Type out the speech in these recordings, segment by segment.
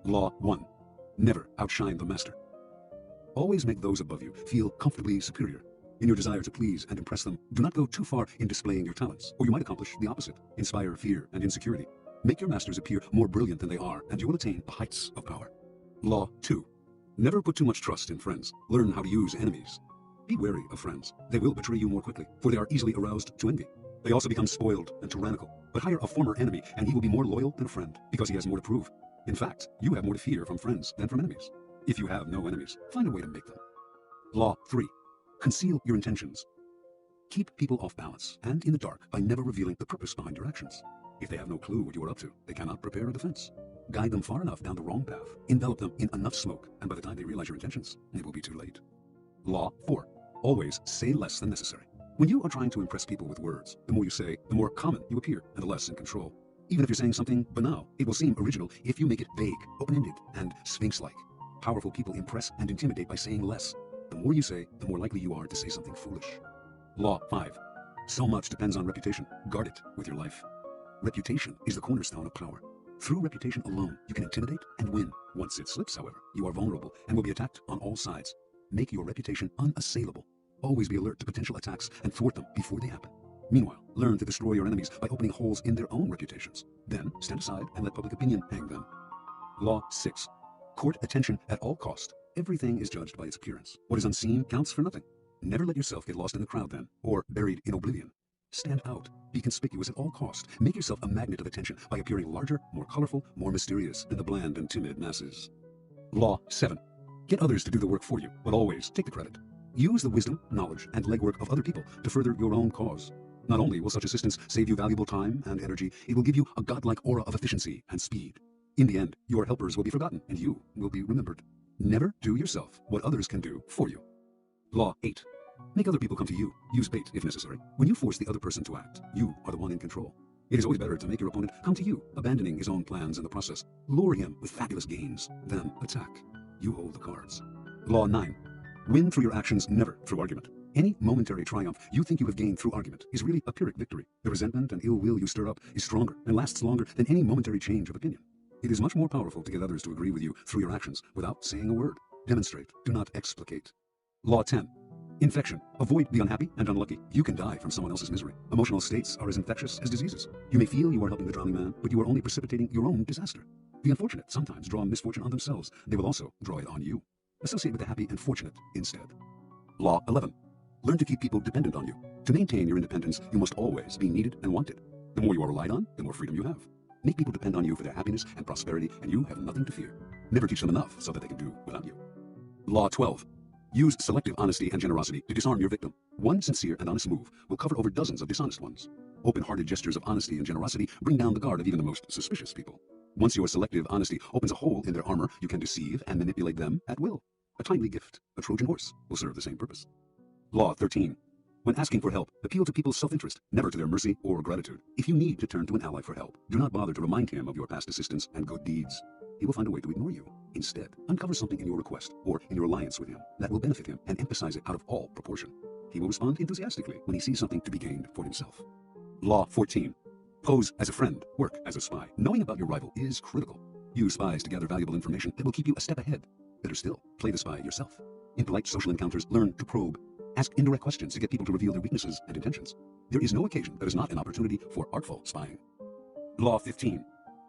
Law 1. Never outshine the master. Always make those above you feel comfortably superior. In your desire to please and impress them, do not go too far in displaying your talents, or you might accomplish the opposite, inspire fear and insecurity. Make your masters appear more brilliant than they are, and you will attain the heights of power. Law 2. Never put too much trust in friends. Learn how to use enemies. Be wary of friends. They will betray you more quickly, for they are easily aroused to envy. They also become spoiled and tyrannical. But hire a former enemy, and he will be more loyal than a friend, because he has more to prove. In fact, you have more to fear from friends than from enemies. If you have no enemies, find a way to make them. Law 3. Conceal your intentions. Keep people off balance and in the dark by never revealing the purpose behind your actions. If they have no clue what you are up to, they cannot prepare a defense. Guide them far enough down the wrong path, envelop them in enough smoke, and by the time they realize your intentions, it will be too late. Law 4. Always say less than necessary. When you are trying to impress people with words, the more you say, the more common you appear, and the less in control. Even if you're saying something banal, it will seem original if you make it vague, open-ended, and sphinx-like. Powerful people impress and intimidate by saying less. The more you say, the more likely you are to say something foolish. Law 5. So much depends on reputation. Guard it with your life. Reputation is the cornerstone of power. Through reputation alone, you can intimidate and win. Once it slips, however, you are vulnerable and will be attacked on all sides. Make your reputation unassailable. Always be alert to potential attacks and thwart them before they happen. Meanwhile, learn to destroy your enemies by opening holes in their own reputations. Then, stand aside and let public opinion hang them. Law 6. Court attention at all cost. Everything is judged by its appearance. What is unseen counts for nothing. Never let yourself get lost in the crowd then, or buried in oblivion. Stand out. Be conspicuous at all cost. Make yourself a magnet of attention by appearing larger, more colorful, more mysterious than the bland and timid masses. Law 7. Get others to do the work for you, but always take the credit. Use the wisdom, knowledge, and legwork of other people to further your own cause. Not only will such assistance save you valuable time and energy, it will give you a godlike aura of efficiency and speed. In the end, your helpers will be forgotten, and you will be remembered. Never do yourself what others can do for you. Law 8. Make other people come to you. Use bait if necessary. When you force the other person to act, you are the one in control. It is always better to make your opponent come to you, abandoning his own plans in the process. Lure him with fabulous gains, then attack. You hold the cards. Law 9. Win through your actions, never through argument. Any momentary triumph you think you have gained through argument is really a Pyrrhic victory. The resentment and ill will you stir up is stronger and lasts longer than any momentary change of opinion. It is much more powerful to get others to agree with you through your actions without saying a word. Demonstrate, do not explicate. Law 10. Infection. Avoid the unhappy and unlucky. You can die from someone else's misery. Emotional states are as infectious as diseases. You may feel you are helping the drowning man, but you are only precipitating your own disaster. The unfortunate sometimes draw misfortune on themselves. They will also draw it on you. Associate with the happy and fortunate instead. Law 11. Learn to keep people dependent on you. To maintain your independence, you must always be needed and wanted. The more you are relied on, the more freedom you have. Make people depend on you for their happiness and prosperity, and you have nothing to fear. Never teach them enough so that they can do without you. Law 12. Use selective honesty and generosity to disarm your victim. One sincere and honest move will cover over dozens of dishonest ones. Open-hearted gestures of honesty and generosity bring down the guard of even the most suspicious people. Once your selective honesty opens a hole in their armor, you can deceive and manipulate them at will. A timely gift, a Trojan horse, will serve the same purpose. Law 13. When asking for help, appeal to people's self-interest, never to their mercy or gratitude. If you need to turn to an ally for help, do not bother to remind him of your past assistance and good deeds. He will find a way to ignore you. Instead, uncover something in your request or in your alliance with him that will benefit him and emphasize it out of all proportion. He will respond enthusiastically when he sees something to be gained for himself. Law 14. Pose as a friend, work as a spy. Knowing about your rival is critical. Use spies to gather valuable information that will keep you a step ahead. Better still, play the spy yourself. In polite social encounters, learn to probe. Ask indirect questions to get people to reveal their weaknesses and intentions. There is no occasion that is not an opportunity for artful spying. Law 15.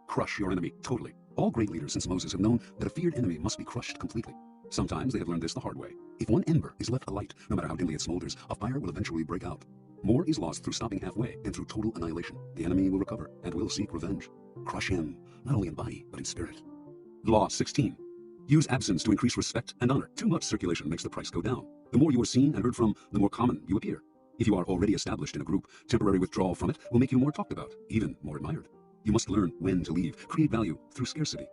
Crush your enemy totally. All great leaders since Moses have known that a feared enemy must be crushed completely. Sometimes they have learned this the hard way. If one ember is left alight, no matter how dimly it smolders, a fire will eventually break out. More is lost through stopping halfway than through total annihilation. The enemy will recover and will seek revenge. Crush him, not only in body, but in spirit. Law 16. Use absence to increase respect and honor. Too much circulation makes the price go down. The more you are seen and heard from, the more common you appear. If you are already established in a group, temporary withdrawal from it will make you more talked about, even more admired. You must learn when to leave. Create value through scarcity.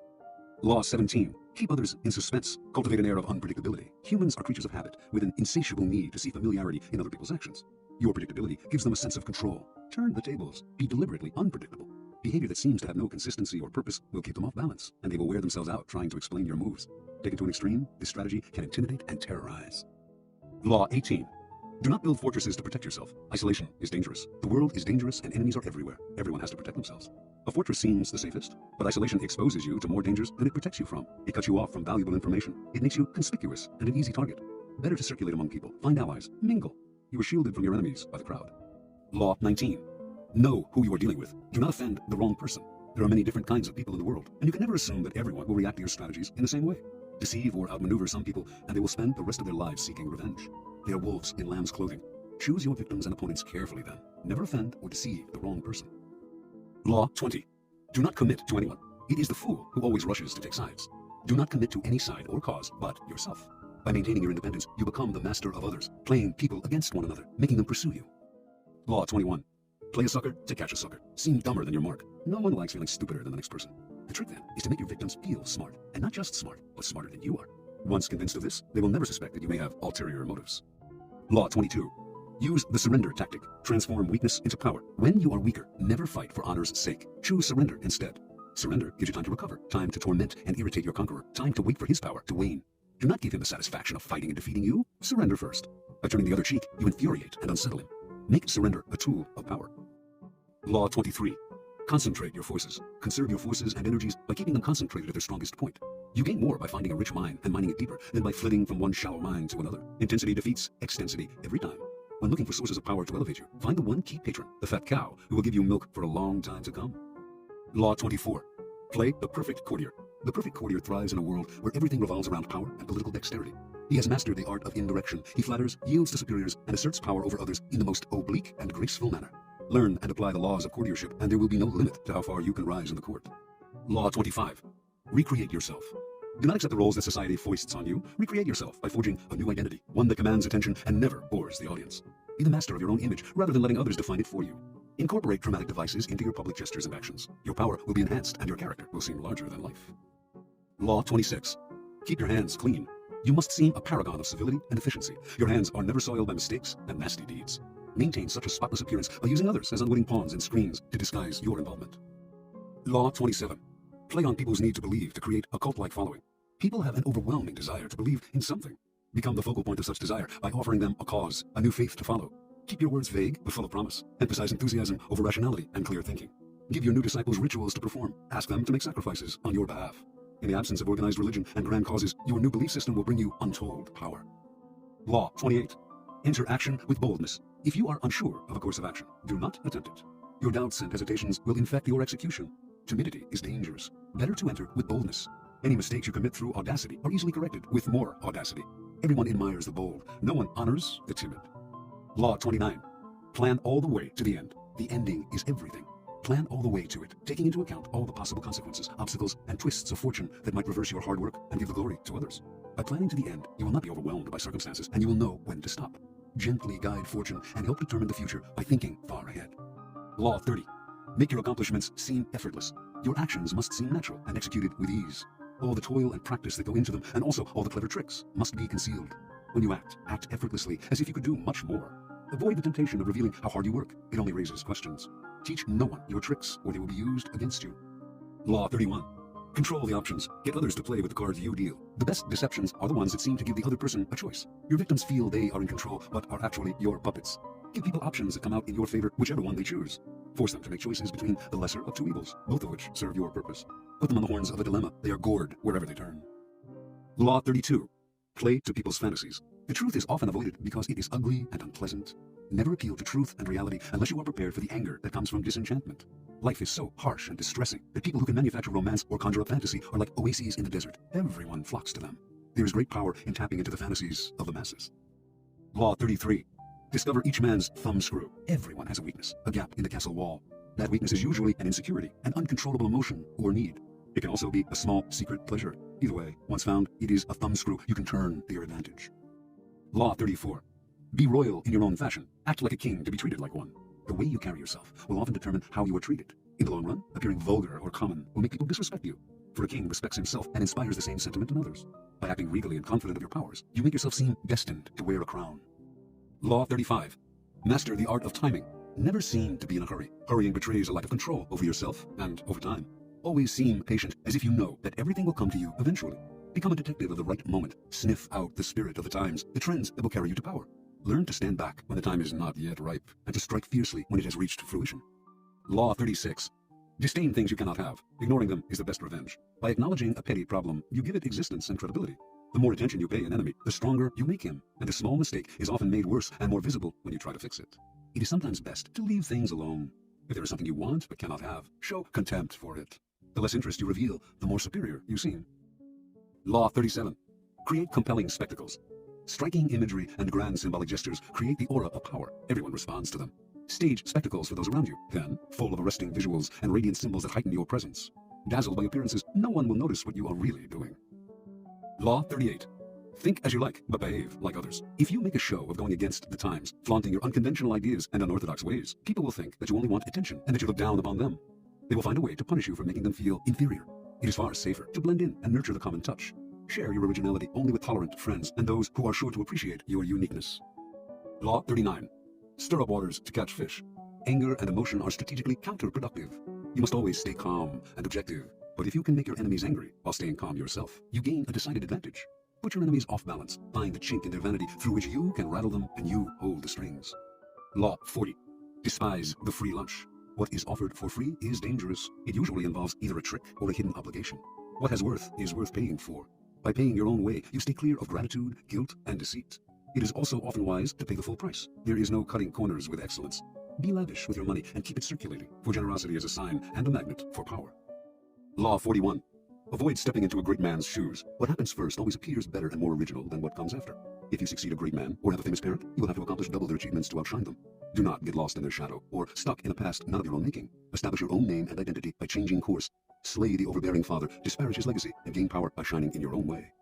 Law 17. Keep others in suspense. Cultivate an air of unpredictability. Humans are creatures of habit, with an insatiable need to see familiarity in other people's actions. Your predictability gives them a sense of control. Turn the tables. Be deliberately unpredictable. Behavior that seems to have no consistency or purpose will keep them off balance, and they will wear themselves out trying to explain your moves. Taken to an extreme, this strategy can intimidate and terrorize. Law 18. Do not build fortresses to protect yourself. Isolation is dangerous. The world is dangerous and enemies are everywhere. Everyone has to protect themselves. A fortress seems the safest, but isolation exposes you to more dangers than it protects you from. It cuts you off from valuable information. It makes you conspicuous and an easy target. Better to circulate among people, find allies, mingle. You are shielded from your enemies by the crowd. Law 19. Know who you are dealing with. Do not offend the wrong person. There are many different kinds of people in the world, and you can never assume that everyone will react to your strategies in the same way. Deceive or outmaneuver some people, and they will spend the rest of their lives seeking revenge. They are wolves in lamb's clothing. Choose your victims and opponents carefully then. Never offend or deceive the wrong person. Law 20. Do not commit to anyone. It is the fool who always rushes to take sides. Do not commit to any side or cause but yourself. By maintaining your independence, you become the master of others, playing people against one another, making them pursue you. Law 21. Play a sucker to catch a sucker. Seem dumber than your mark. No one likes feeling stupider than the next person. The trick then is to make your victims feel smart, and not just smart, but smarter than you are. Once convinced of this, they will never suspect that you may have ulterior motives. Law 22. Use the surrender tactic. Transform weakness into power. When you are weaker, never fight for honor's sake. Choose surrender instead. Surrender gives you time to recover, time to torment and irritate your conqueror, time to wait for his power to wane. Do not give him the satisfaction of fighting and defeating you. Surrender first. By turning the other cheek, you infuriate and unsettle him. Make surrender a tool of power. Law 23. Concentrate your forces. Conserve your forces and energies by keeping them concentrated at their strongest point. You gain more by finding a rich mine and mining it deeper than by flitting from one shallow mine to another. Intensity defeats extensity every time. When looking for sources of power to elevate you, find the one key patron, the fat cow, who will give you milk for a long time to come. Law 24. Play the perfect courtier. The perfect courtier thrives in a world where everything revolves around power and political dexterity. He has mastered the art of indirection. He flatters, yields to superiors, and asserts power over others in the most oblique and graceful manner. Learn and apply the laws of courtiership, and there will be no limit to how far you can rise in the court. Law 25. Recreate yourself. Do not accept the roles that society foists on you. Recreate yourself by forging a new identity, one that commands attention and never bores the audience. Be the master of your own image rather than letting others define it for you. Incorporate dramatic devices into your public gestures and actions. Your power will be enhanced and your character will seem larger than life. Law 26. Keep your hands clean. You must seem a paragon of civility and efficiency. Your hands are never soiled by mistakes and nasty deeds. Maintain such a spotless appearance by using others as unwitting pawns and screens to disguise your involvement. Law 27. Play on people's need to believe to create a cult-like following. People have an overwhelming desire to believe in something. Become the focal point of such desire by offering them a cause, a new faith to follow. Keep your words vague but full of promise. Emphasize enthusiasm over rationality and clear thinking. Give your new disciples rituals to perform. Ask them to make sacrifices on your behalf. In the absence of organized religion and grand causes, your new belief system will bring you untold power. Law 28. Enter action with boldness. If you are unsure of a course of action, do not attempt it. Your doubts and hesitations will infect your execution. Timidity is dangerous. Better to enter with boldness. Any mistakes you commit through audacity are easily corrected with more audacity. Everyone admires the bold. No one honors the timid. Law 29. Plan all the way to the end. The ending is everything. Plan all the way to it, taking into account all the possible consequences, obstacles, and twists of fortune that might reverse your hard work and give the glory to others. By planning to the end, you will not be overwhelmed by circumstances, and you will know when to stop. Gently guide fortune and help determine the future by thinking far ahead. Law 30. Make your accomplishments seem effortless. Your actions must seem natural and executed with ease. All the toil and practice that go into them, and also all the clever tricks, must be concealed. When you act effortlessly, as if you could do much more. Avoid the temptation of revealing how hard you work. It only raises questions. Teach no one your tricks, or they will be used against you. Law 31. Control the options. Get others to play with the cards you deal. The best deceptions are the ones that seem to give the other person a choice. Your victims feel they are in control, but are actually your puppets. Give people options that come out in your favor, whichever one they choose. Force them to make choices between the lesser of two evils, both of which serve your purpose. Put them on the horns of a dilemma. They are gored wherever they turn. Law 32. Play to people's fantasies. The truth is often avoided because it is ugly and unpleasant. Never appeal to truth and reality unless you are prepared for the anger that comes from disenchantment. Life is so harsh and distressing that people who can manufacture romance or conjure up fantasy are like oases in the desert. Everyone flocks to them. There is great power in tapping into the fantasies of the masses. Law 33. Discover each man's thumbscrew. Everyone has a weakness, a gap in the castle wall. That weakness is usually an insecurity, an uncontrollable emotion, or need. It can also be a small, secret pleasure. Either way, once found, it is a thumbscrew you can turn to your advantage. Law 34. Be royal in your own fashion. Act like a king to be treated like one. The way you carry yourself will often determine how you are treated. In the long run, appearing vulgar or common will make people disrespect you. For a king respects himself and inspires the same sentiment in others. By acting regally and confident of your powers, you make yourself seem destined to wear a crown. Law 35. Master the art of timing. Never seem to be in a hurry. Hurrying betrays a lack of control over yourself and over time. Always seem patient, as if you know that everything will come to you eventually. Become a detective of the right moment. Sniff out the spirit of the times, the trends that will carry you to power. Learn to stand back when the time is not yet ripe, and to strike fiercely when it has reached fruition. Law 36. Disdain things you cannot have. Ignoring them is the best revenge. By acknowledging a petty problem, you give it existence and credibility. The more attention you pay an enemy, the stronger you make him, and a small mistake is often made worse and more visible when you try to fix it. It is sometimes best to leave things alone. If there is something you want but cannot have, show contempt for it. The less interest you reveal, the more superior you seem. Law 37. Create compelling spectacles. Striking imagery and grand symbolic gestures create the aura of power. Everyone responds to them. Stage spectacles for those around you, then, full of arresting visuals and radiant symbols that heighten your presence. Dazzled by appearances, no one will notice what you are really doing. Law 38. Think as you like, but behave like others. If you make a show of going against the times, flaunting your unconventional ideas and unorthodox ways, people will think that you only want attention and that you look down upon them. They will find a way to punish you for making them feel inferior. It is far safer to blend in and nurture the common touch. Share your originality only with tolerant friends and those who are sure to appreciate your uniqueness. Law 39. Stir up waters to catch fish. Anger and emotion are strategically counterproductive. You must always stay calm and objective. But if you can make your enemies angry while staying calm yourself, you gain a decided advantage. Put your enemies off balance. Find the chink in their vanity through which you can rattle them and you hold the strings. Law 40. Despise the free lunch. What is offered for free is dangerous. It usually involves either a trick or a hidden obligation. What has worth is worth paying for. By paying your own way, you stay clear of gratitude, guilt, and deceit. It is also often wise to pay the full price. There is no cutting corners with excellence. Be lavish with your money and keep it circulating, for generosity is a sign and a magnet for power. Law 41. Avoid stepping into a great man's shoes. What happens first always appears better and more original than what comes after. If you succeed a great man or have a famous parent, you will have to accomplish double their achievements to outshine them. Do not get lost in their shadow or stuck in a past not of your own making. Establish your own name and identity by changing course. Slay the overbearing father, disparage his legacy, and gain power by shining in your own way.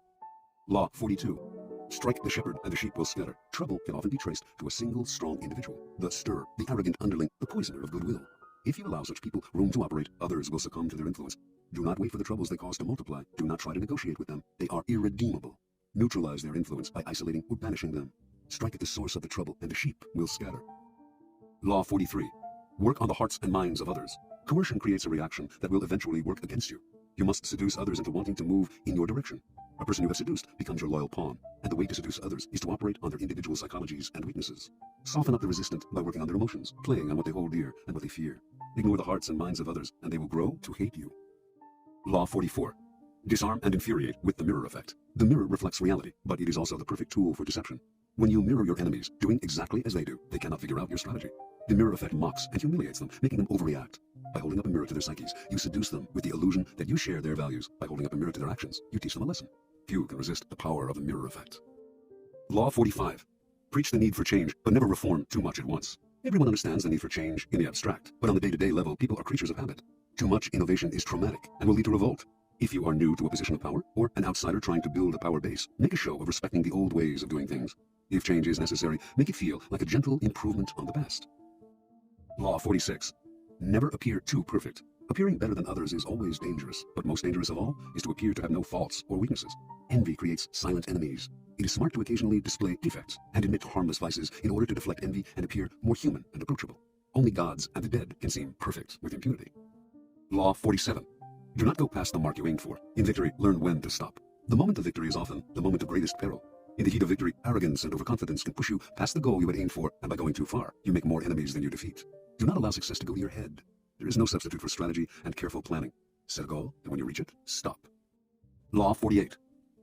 Law 42. Strike the shepherd and the sheep will scatter. Trouble can often be traced to a single strong individual. The stir, the arrogant underling, the poisoner of goodwill. If you allow such people room to operate, others will succumb to their influence. Do not wait for the troubles they cause to multiply. Do not try to negotiate with them. They are irredeemable. Neutralize their influence by isolating or banishing them. Strike at the source of the trouble and the sheep will scatter. Law 43. Work on the hearts and minds of others. Coercion creates a reaction that will eventually work against you. You must seduce others into wanting to move in your direction. A person you have seduced becomes your loyal pawn, and the way to seduce others is to operate on their individual psychologies and weaknesses. Soften up the resistant by working on their emotions, playing on what they hold dear and what they fear. Ignore the hearts and minds of others, and they will grow to hate you. Law 44. Disarm and infuriate with the mirror effect. The mirror reflects reality, but it is also the perfect tool for deception. When you mirror your enemies, doing exactly as they do, they cannot figure out your strategy. The mirror effect mocks and humiliates them, making them overreact. By holding up a mirror to their psyches, you seduce them with the illusion that you share their values. By holding up a mirror to their actions, you teach them a lesson. Few can resist the power of the mirror effect. Law 45. Preach the need for change, but never reform too much at once. Everyone understands the need for change in the abstract, but on the day-to-day level, people are creatures of habit. Too much innovation is traumatic and will lead to revolt. If you are new to a position of power, or an outsider trying to build a power base, make a show of respecting the old ways of doing things. If change is necessary, make it feel like a gentle improvement on the past. Law 46. Never appear too perfect. Appearing better than others is always dangerous, but most dangerous of all is to appear to have no faults or weaknesses. Envy creates silent enemies. It is smart to occasionally display defects and admit harmless vices in order to deflect envy and appear more human and approachable. Only gods and the dead can seem perfect with impunity. Law 47. Do not go past the mark you aimed for. In victory, learn when to stop. The moment of victory is often the moment of greatest peril. In the heat of victory, arrogance and overconfidence can push you past the goal you had aimed for, and by going too far, you make more enemies than you defeat. Do not allow success to go to your head. There is no substitute for strategy and careful planning. Set a goal, and when you reach it, stop. Law 48.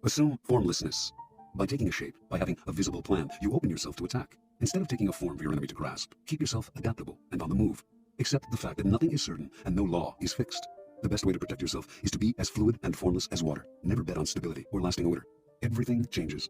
Assume formlessness. By taking a shape, by having a visible plan, you open yourself to attack. Instead of taking a form for your enemy to grasp, keep yourself adaptable and on the move. Accept the fact that nothing is certain and no law is fixed. The best way to protect yourself is to be as fluid and formless as water. Never bet on stability or lasting order. Everything changes.